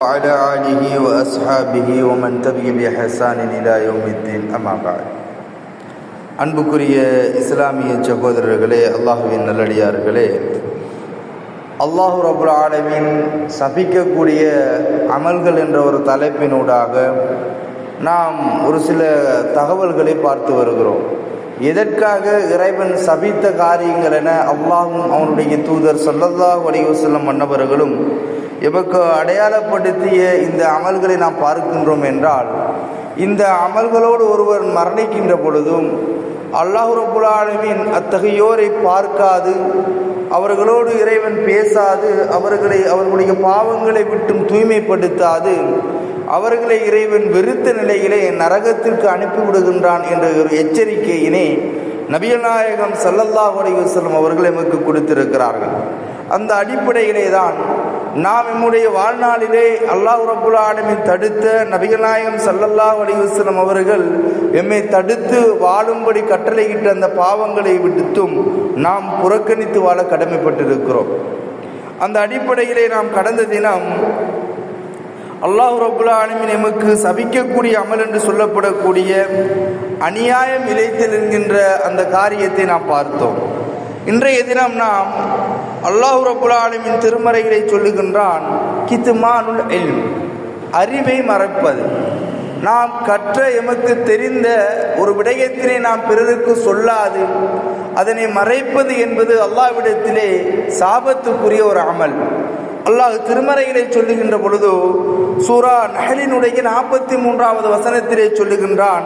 وعلى آله وأصحابه ومن تبع بإحسان إلى يوم الدين أما بعد. அன்புக்குரிய இஸ்லாமிய சகோதரர்களே, அல்லாஹுவின் நல்லடியார்களே, அல்லாஹு ரப்புல் ஆலமீன் சபிக்கக்கூடிய அமல்கள் என்ற ஒரு தலைப்பினூடாக நாம் ஒரு சில தகவல்களை பார்த்து வருகிறோம். எதற்காக இறைவன் சபித்த காரியங்கள் என அல்லாஹும் அவனுடைய தூதர் ஸல்லல்லாஹு அலைஹி வஸல்லம் மன்னவர்களும் எமக்கு அடையாளப்படுத்திய இந்த அமல்களை நாம் பார்க்கின்றோம் என்றால், இந்த அமல்களோடு ஒருவர் மரணிக்கின்ற பொழுதும் அல்லாஹ் ரப்புல் ஆலமீன் அத்தகையோரை பார்க்காது, அவர்களோடு இறைவன் பேசாது, அவர்களுடைய பாவங்களை விட்டும் தூய்மைப்படுத்தாது, அவர்களை இறைவன் வெறுத்த நிலையிலே நரகத்திற்கு அனுப்பிவிடுகின்றான் என்ற ஒரு எச்சரிக்கையினை நபிகள் நாயகம் ஸல்லல்லாஹு அலைஹி வஸல்லம் அவர்கள் எமக்கு கொடுத்திருக்கிறார்கள். அந்த அடிப்படையிலே தான் நாம் நம்முடைய வாழ்நாளிலே அல்லாஹ் ரப்புல் ஆலமீன் தடுத்த நபிகள் நாயகம் ஸல்லல்லாஹு அலைஹி வஸல்லம் அவர்கள் எம்மை தடுத்து வாழும்படி கட்டளையிட்ட அந்த பாவங்களை விடுத்தும் நாம் புறக்கணித்து வாழ கடமைப்பட்டிருக்கிறோம். அந்த அடிப்படையிலே நாம் கடந்த தினம் அல்லாஹ் ரப்புல் ஆலமீன் எமக்கு சபிக்கக்கூடிய அமல் என்று சொல்லப்படக்கூடிய அநியாயம் இழைத்தல் என்கின்ற அந்த காரியத்தை நாம் பார்த்தோம். இன்றைய தினம் நாம் அல்லாஹ் ரப்புல் ஆலமீன் திருமறைகளை சொல்லுகின்றான், கித்மானுல் இல்ம், அறிவை மறைப்பது. நாம் கற்ற எமக்கு தெரிந்த ஒரு விடயத்தினை நாம் பிறருக்கு சொல்லாது அதனை மறைப்பது என்பது அல்லாஹ்விடத்திலே சாபத்துக்குரிய ஒரு அமல். அல்லாஹ் திருமறைகளை சொல்லுகின்ற பொழுது சூரா நஹலினுடைய 43வது வசனத்திலே சொல்லுகின்றான்,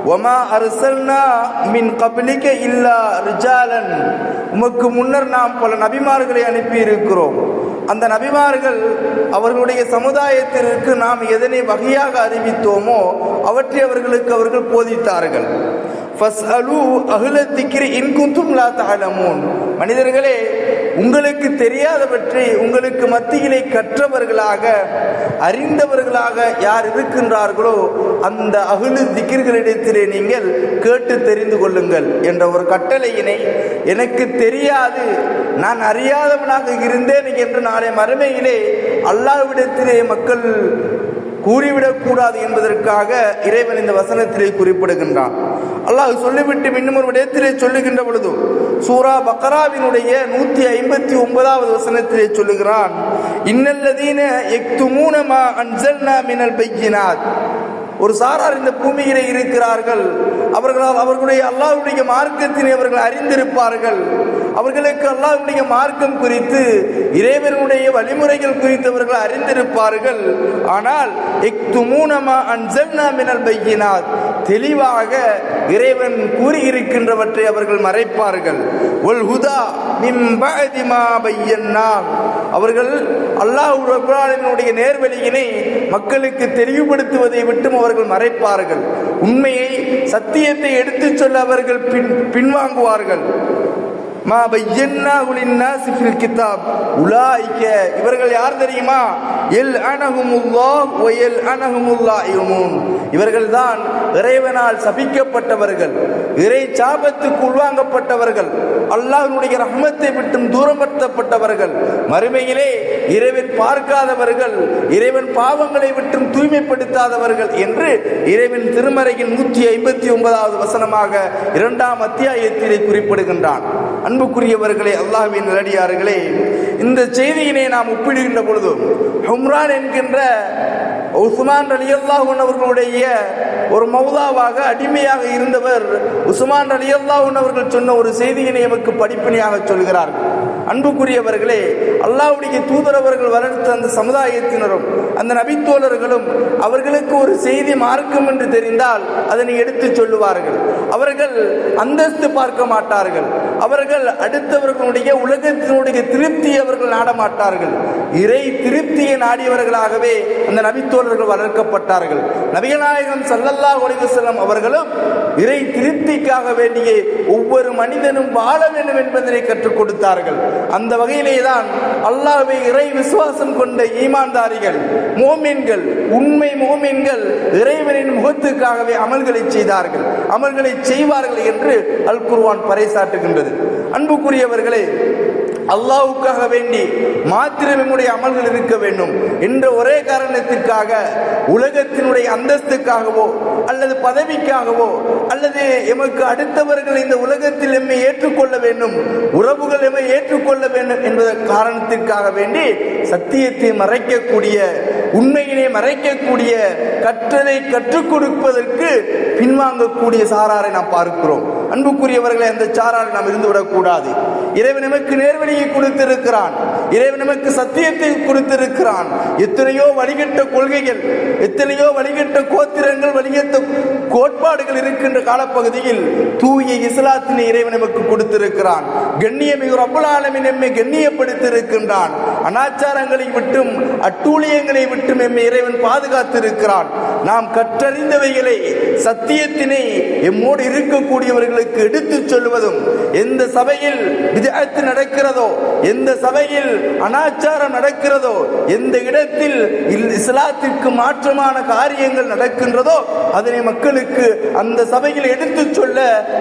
வமா அர்சல்னா மின் கப்லிக இல்லா ரிஜாலன், உமக்கு முன்னர் நாம் பல நபிமார்களை அனுப்பி இருக்கிறோம். அந்த நபிமார்கள் அவர்களுடைய சமுதாயத்திற்கு நாம் எதனை வகையாக அறிவித்தோமோ அவற்றை அவர்கள் போதித்தார்கள். ஃபஸ்அலு அஹ்ல திக்ரி இன் குன்தும் லா தஅலமூன், மனிதர்களே உங்களுக்கு தெரியாதவற்றை உங்களுக்கு மத்தியிலே கற்றவர்களாக அறிந்தவர்களாக யார் இருக்கின்றார்களோ அந்த அஹ்லு திக்ர்களிடத்திலே நீங்கள் கேட்டு தெரிந்து கொள்ளுங்கள் என்ற ஒரு கட்டளையினை, எனக்கு தெரியாது நான் அறியாதவனாக இருந்தேன் என்று நாளை மறுமையிலே அல்லாஹ்விடத்திலே மக்கள் கூறிவிடக்கூடாது என்பதற்காக இறைவன் இந்த வசனத்திலே குறிப்பிடுகின்றான். அல்லாஹ் சொல்லிவிட்டு இன்னும் ஒரு விடயத்திலே சொல்லுகின்ற பொழுது சூரா பக்ராவினுடைய 159வது வசனத்திலே சொல்லுகிறான், இன்னல்லதீன யக்துமூன மா அன்ஸல்னா மினல் பையினாத், ஒரு சாரார் இந்த பூமியிலே இருக்கிறார்கள், அவர்களுடைய அல்லாஹ்வுடைய மார்க்கத்தினை அவர்கள் அறிந்திருப்பார்கள், அவர்களுக்கு அல்லாஹ்வுடைய மார்க்கம் குறித்து இறைவனுடைய வழிமுறைகள் குறித்து அவர்கள் அறிந்திருப்பார்கள். ஆனால் யக்துமூன மா அன்ஸல்னா மினல் பையினாத், தெளிவாக இறைவன் கூறியிருக்கின்றவற்றை அவர்கள் மறைப்பார்கள். வல் ஹுதா மின் பஅதி மா பையன்னா, அவர்கள் அல்லாஹ் ரப்புல் ஆலமீனுடைய நேர்வழியினை மக்களுக்கு தெளிவுபடுத்துவதை விட்டும் அவர்கள் மறைப்பார்கள். உண்மையை சத்தியத்தை எடுத்துச் சொல்ல அவர்கள் பின்வாங்குவார்கள். மா பையன்னாஹு லின்னாஸி ஃபில் கிதாப் உலாயிக, இவர்கள் யார் தெரியுமா? எல் அனஹுமுல்லாஹ் வ எல் அனஹுமுல்லாஹிமூன், இவர்கள்தான் இறைவனால் சபிக்கப்பட்டவர்கள், இறை சாபத்துக்கு உள்வாங்கப்பட்டவர்கள், அல்லாஹ்வுடைய ரஹ்மத்தை விட்டும் தூரப்படுத்தப்பட்டவர்கள், மறுமையிலே இறைவன் பார்க்காதவர்கள், இறைவன் பாவங்களை விட்டும் தூய்மைப்படுத்தாதவர்கள் என்று இறைவன் திருமறையின் 159வது வசனமாக 2ஆம் அத்தியாயத்திலே குறிப்பிடுகின்றான். அன்புக்குரியவர்களே, அல்லாஹ்வின் நல்லடியார்களே, இந்த செய்தியினை நாம் ஒப்பிடுகின்ற பொழுது ஹும்ரான் என்கின்ற உஸ்மான் ரலியல்லாஹு அன்ஹு அவர்களுடைய ஒரு மௌலாவாக அடிமையாக இருந்தவர் உஸ்மான் ரலியல்லாஹு அன்ஹு அவர்கள் சொன்ன ஒரு செய்தியினை நமக்கு படிப்பினையாக சொல்கிறார்கள். அன்புக்குரியவர்களே, அல்லாஹ்வுடைய தூதரவர்கள் வளர்த்த அந்த சமுதாயத்தினரும் அந்த நபித்தோழர்களும் அவர்களுக்கு ஒரு செய்தி மார்க்கம் என்று தெரிந்தால் அதனை எடுத்து சொல்லுவார்கள். அவர்கள் அந்தஸ்து பார்க்க மாட்டார்கள், அவர்கள் அடுத்தவர்களுடைய உலகத்தினுடைய திருப்தியை அவர்கள் நாடமாட்டார்கள், இறை திருப்தியை நாடியவர்களாகவே அந்த நபித்தோழர்கள் வளர்க்கப்பட்டார்கள். நபிகள் நாயகம் ஸல்லல்லாஹு அலைஹி வஸல்லம் அவர்களும் இறை திருப்திக்காக வேண்டிய ஒவ்வொரு மனிதனும் வாழ வேண்டும் என்பதனை கற்றுக் கொடுத்தார்கள். அந்த வகையிலே தான் அல்லாஹ்வை இறை விசுவாசம் கொண்ட ஈமான்தாரிகள், மோமின்கள், உண்மை மோமின்கள் இறைவனின் முகத்துக்காகவே அமல்களை செய்தார்கள், அமல்களை செய்வார்கள் என்று அல் குர்ஆன் பறைசாட்டுகின்றது. அன்புக்குரியவர்களே, அல்லாஹ்வுக்காக வேண்டி மாத்திரம் நம்முடைய அமல்கள் இருக்க வேண்டும் என்ற ஒரே காரணத்திற்காக உலகத்தினுடைய அந்தஸ்துக்காகவோ அல்லது பதவிக்காகவோ அல்லது எமக்கு அடுத்தவர்கள் இந்த உலகத்தில் எம்மை ஏற்றுக்கொள்ள வேண்டும், உறவுகள் எம்மை ஏற்றுக்கொள்ள வேண்டும் என்பதன் காரணத்திற்காக வேண்டி சத்தியத்தை மறைக்கக்கூடிய, உண்மையினை மறைக்கக்கூடிய, கற்றலை கற்றுக் கொடுப்பதற்கு பின்வாங்கக்கூடிய சாராரை நாம் பார்க்கிறோம். அன்புக்குரியவர்களை, அந்த சாராரை நாம் இருந்துவிடக் கூடாது. இறைவன் நமக்கு நேர்வழியை கொடுத்திருக்கிறான், இறைவன் நமக்கு சத்தியத்தை கொடுத்திருக்கிறான். எத்தனையோ வழிகட்ட கொள்கைகள், எத்தனையோ வழிகட்ட கோத்திரங்கள், வழிகட்ட கோட்பாடுகள் இருக்கின்ற காலப்பகுதியில் தூய இஸ்லாத்தினை இறைவன் நமக்கு கொடுத்திருக்கிறான். கண்ணியமிகு ரப்பல் ஆலமீன் நம்மை கண்ணியப்படுத்தியிருக்கின்றான். அனாச்சாரங்களை விட்டும் அட்டூழியங்களை விட்டும் நம்மை இறைவன் பாதுகாத்திருக்கிறான். நாம் கற்றறிந்தவைகளை, சத்தியத்தினை எம்மோடு இருக்கக்கூடியவர்களுக்கு எடுத்துச் சொல்வதும், எந்த சபையில் பித்அத் நடக்கிறதோ, எந்த சபையில் அனாச்சாரம் நடக்கிறதோ, எந்த இடத்தில் இஸ்லாத்திற்கு மாற்றமான காரியங்கள் நடக்கின்றதோ அதனை மக்களுக்கு அந்த சபையில் எடுத்துச் சொல்ல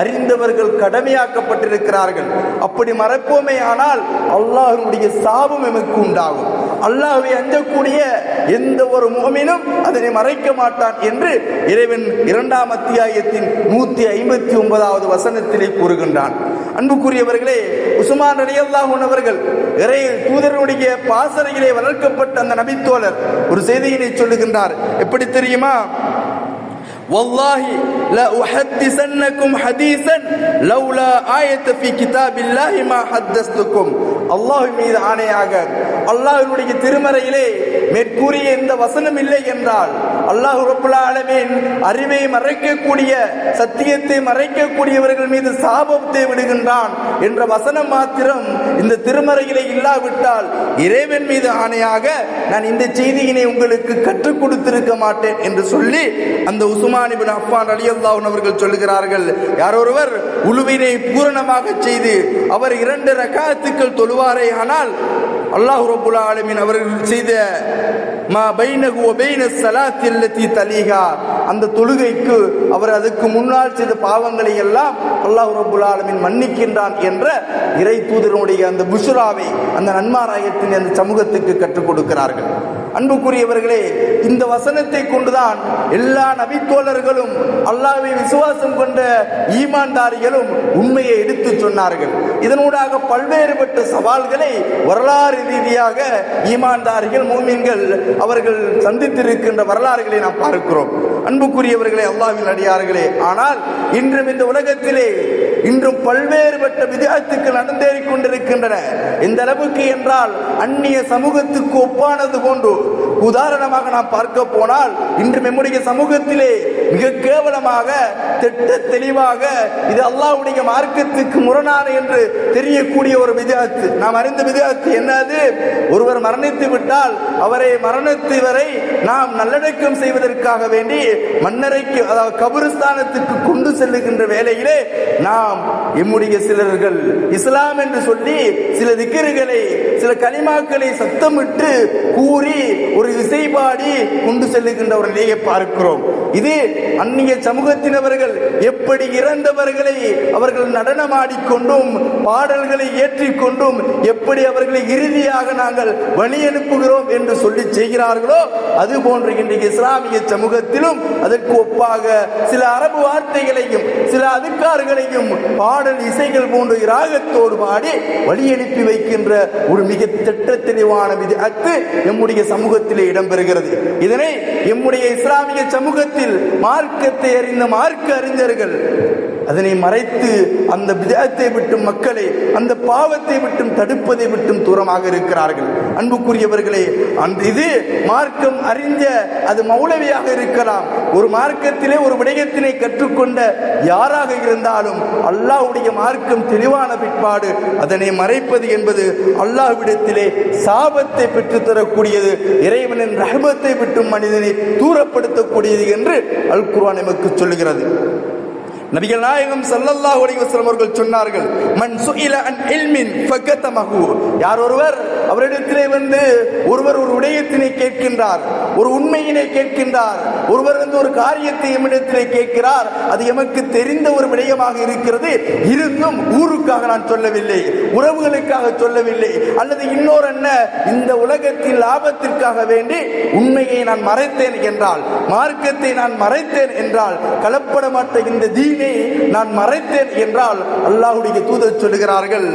அறிந்தவர்கள் கடமையாக்கப்பட்டிருக்கிறார்கள். அப்படி மறைப்போமே ஆனால் அல்லாஹ்வுடைய சாபம் எமக்கு உண்டாகும். அல்லாஹ்வை அஞ்சக்கூடிய எந்த ஒரு முஃமினும் அதனை மறைக்க மாட்டான் என்று இறைவன் 2ஆம் அத்தியாயத்தின் 159வது வசனத்திலே கூறுகின்றான். அன்புக்குரியவர்களே, உஸ்மான் ரலியல்லாஹு அன்ஹு அவர்கள் இறை தூதருடைய பாசறையிலே வளர்க்கப்பட்ட அந்த நபித்தோழர் ஒரு செய்தியினை சொல்லுகின்றார். எப்படி தெரியுமா? வல்லாஹி லா உஹத்திஸன்னகும் ஹதீஸன் லவ்லா ஆயத ஃபீ கிதாபில்லாஹி மா ஹத்தஸ்துக்கும். அல்லாஹ்வின் மீது ஆணையாக, அல்லாஹ்வுடைய திருமறையிலே மேற்கூறிய இந்த வசனம் இல்லை என்றால், அல்லாஹ் ரப்பல் ஆலமீன் அறிவை மறைக்கக்கூடிய, சத்தியத்தை மறைக்கக்கூடியவர்கள் மீது சாபத்தை விடுகின்றான் என்ற வசனம் மாத்திரம் இந்த திருமறையிலே இல்லாவிட்டால் இறைவன் மீது ஆணையாக நான் இந்த செய்தியினை உங்களுக்கு கற்றுக் கொடுத்திருக்க மாட்டேன் என்று சொல்லி அந்த உஸ்மான் இப்னு அஃபான் ரலியல்லாஹு அன்ஹு அவர்கள் சொல்லுகிறார்கள், யார் ஒருவர் உலுவினை பூரணமாக செய்து அவர் 2 ரக்காத்துக்கள் தொழுவாரே ஆனால் அல்லாஹ் ரப்பல் ஆலமீன் அவர்கள் செய்த மா பைனஹு வ பைன ஸலாத்தி அல்லதி தலீஹா, அந்த தொழுகைக்கு அவர் அதுக்கு முன்னால் செய்த பாவங்களை எல்லாம் அல்லாஹ் ரப்பல் ஆலமீன் மன்னிக்கின்றான் என்ற இறை தூதருடைய அந்த புஷ்ராவை அந்த நன்மாராயத்தின் அந்த சமூகத்துக்கு கற்றுக் கொடுக்கிறார்கள். அன்புக்குரியவர்களே, இந்த வசனத்தை கொண்டுதான் எல்லா நபித்தோழர்களும் அல்லாஹ்வை விசுவாசம் கொண்ட ஈமான்தாரிகளும் உண்மையை எடுத்து சொன்னார்கள். இதனூடாக பல்வேறுபட்ட சவால்களை வரலாறு ரீதியாக ஈமான்தாரிகள், மூமின்கள் அவர்கள் சந்தித்திருக்கின்ற வரலாறுகளை நாம் பார்க்கிறோம். அன்புக்குரியவர்களே, அல்லாஹ்வின் அடியார்களே, ஆனால் இன்றும் இந்த உலகத்திலே இன்றும் பல்வேறுபட்ட பித்அத்துக்கள் நடந்தேறிக் கொண்டிருக்கின்றன. எந்த அளவுக்கு என்றால் அந்நிய சமூகத்துக்கு ஒப்பானது போன்று உதாரணமாக நாம் பார்க்க போனால் இன்று நம்முடைய சமூகத்திலே மிக கேவலமாக, திட்ட தெளிவாக இது அல்லாஹ்வுடைய மார்க்கத்துக்கு முரணான என்று தெரியக்கூடிய ஒரு பித்அத். நாம் அறிந்த பித்அத் என்னது? ஒருவர் மரணித்து விட்டால் அவரை மரணத்து வரை நாம் நல்லடக்கம் செய்வதற்காக வேண்டி மன்னரைக்கு, அதாவது கபருஸ்தானத்துக்கு கொண்டு செல்லுகின்ற வேளையிலே நாம் எம்முடைய சிலர்கள் இஸ்லாம் என்று சொல்லி சில திக்ருகளை, சில கலிமாக்களை சத்தமிட்டு கூறி ஒரு இசைபாடி கொண்டு செல்லுகின்ற ஒரு நிலையை பார்க்கிறோம். இது அந்நிய சமூகத்தினவர்கள் எப்படி இறந்தவர்களை அவர்கள் நடனமாடிக்கொண்டும் பாடல்களை ஏற்றிக்கொண்டும் எப்படி அவர்களை இறுதியாக நாங்கள் வழி அனுப்புகிறோம் என்று சொல்லி செய்கிறார்களோ அதுபோன்று இன்றைக்கு இஸ்லாமிய சமூகத்திலும் அதற்கு ஒப்பாக சில அரபு வார்த்தைகளையும் சில அதுக்கார்களையும் பாடல் இசைகள் போன்ற ராகத்தோடு பாடி வழி அனுப்பி வைக்கின்ற ஒரு மிக திட்ட தெளிவான பித்அத் நம்முடைய சமூகத்திலே இடம்பெறுகிறது. இதனை நம்முடைய இஸ்லாமிய சமூகத்தில் மார்க்கத்தை அறிந்த மார்க்க அறிஞர்கள் அதனை மறைத்து அந்த பித்அத்தை விட்டும் மக்களை அந்த பாவத்தை விட்டும் தடுப்பதை விட்டும் தூரமாக இருக்கிறார்கள். அன்புக்குரியவர்களே, அந்த இது மார்க்கம் அறிஞ்ச அது மௌலவியாக இருக்கலாம், ஒரு மார்க்கத்திலே ஒரு விடயத்தினை கற்றுக்கொண்ட யாராக இருந்தாலும் அல்லாஹ்வுடைய மார்க்கம் தெளிவான பிற்பாடு அதனை மறைப்பது என்பது அல்லாஹ்விடத்திலே சாபத்தை பெற்றுத்தரக்கூடியது, இறைவனின் ரஹ்மத்தை விட்டும் மனிதனை தூரப்படுத்தக்கூடியது என்று அல் குர்ஆன் நமக்கு சொல்லுகிறது. நபிகள் நாயகம் ஸல்லல்லாஹு அலைஹி வஸல்லம் அவர்கள் சொன்னார்கள், மன் சுஇல அன் இல்மின் ஃபகதமஹு, யார் ஒருவர் அவரிடத்திலே ஒருவர் ஒரு விடயத்தினை கேட்கின்றார், ஒரு உண்மையினை கேட்கின்றார், ஒருவர் ஒரு காரியத்தை எம்மிடத்திலே கேட்கிறார், அது எமக்கு தெரிந்த ஒரு விடயமாக இருக்கிறது, இருந்தும் ஊருக்காக நான் சொல்லவில்லை, உறவுகளுக்காக சொல்லவில்லை, அல்லது இன்னொரு என்ன இந்த உலகத்தின் லாபத்திற்காக வேண்டி உண்மையை நான் மறைத்தேன் என்றால், மார்க்கத்தை நான் மறைத்தேன் என்றால், கலப்படமற்ற இந்த தீனை நான் மறைத்தேன் என்றால், அல்லாஹ்வுடைய தூதர் சொல்லுகிறார்கள்,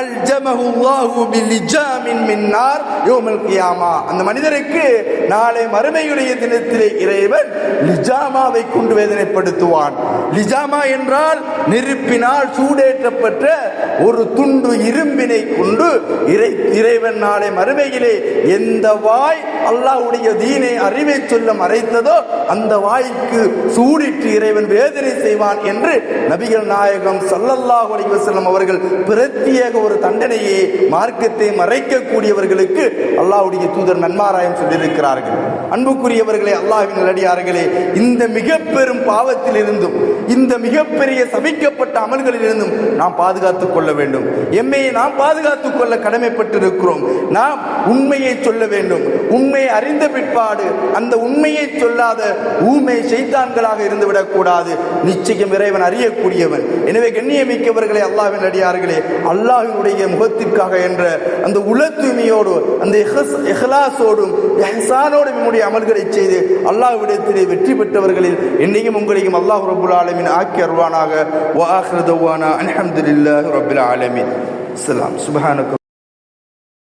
அல்ஜமஹுல்லாஹு பிலிஜாமின் மின் நார் யௌமல் கியாமா, அந்த மனிதருக்கு நாளை மறுமையுடைய தினத்திலே இறைவன் லிஜாமாவை கொண்டு வேதனைப்படுத்துவான். லிஜாமா என்றால் நெருப்பினால் சூடேற்றப்பட்ட ஒரு துண்டு இரும்பினை கொண்டு இறைவன் நாளை மறுமையிலே எந்த வாய் அல்லாஹ்வுடைய தீனை அறிவை சொல்ல மறைத்ததோ அந்த வாய்க்கு சூடிட்டு இறைவன் வேதனை செய்வான் என்று நபிகள் நாயகம் ஸல்லல்லாஹு அலைஹி வஸல்லம் அவர்கள் பிரத்யேக ஒரு தண்டனையை, மார்க்கத்தை மறைக்கக்கூடியவர்களுக்கு அல்லாஹ்வுடைய தூதர் நன்மாராயம் சொல்லியிருக்கிறார்கள். அன்புக்குரியவர்களே, அல்லாஹ்வின் நல்லடியார்களே, இந்த மிக பெரும் பாவத்தில் இருந்தும் இந்த மிகப்பெரிய சபிக்கப்பட்ட அமல்களில் இருந்தும் நாம் பாதுகாத்துக் கொள்ள வேண்டும். எம்மை நாம் பாதுகாத்துக் கொள்ள கடமைப்பட்டிருக்கிறோம். நாம் உண்மையை சொல்ல வேண்டும். உண்மையை அறிந்த பிற்பாடு அந்த உண்மையை சொல்லாத ஊமை ஷைத்தான்களாக இருந்துவிடக் கூடாது. நிச்சயம் இறைவன் அறியக்கூடியவன். எனவே கண்ணியமிக்கவர்களே, அல்லாஹ்வின் அடியார்களே, அல்லாஹ்வினுடைய முகத்திற்காக என்ற அந்த உல தூய்மையோடு, அந்த இஹ்லாஸோடும் இஹ்சானோடும் நம்முடைய அமல்களை செய்து அல்லாஹ்விடத்திலே வெற்றி பெற்றவர்களில் என்னையும் உங்களையும் அல்லாஹ் ரப்புல் ஆலமீன் ஆக்கி அருள்வானாக. வ ஆகிரு தஅவானா அல்ஹம்துலில்லாஹி ரப்பில் ஆலமீன். அஸ்ஸலாம். சுப்ஹானக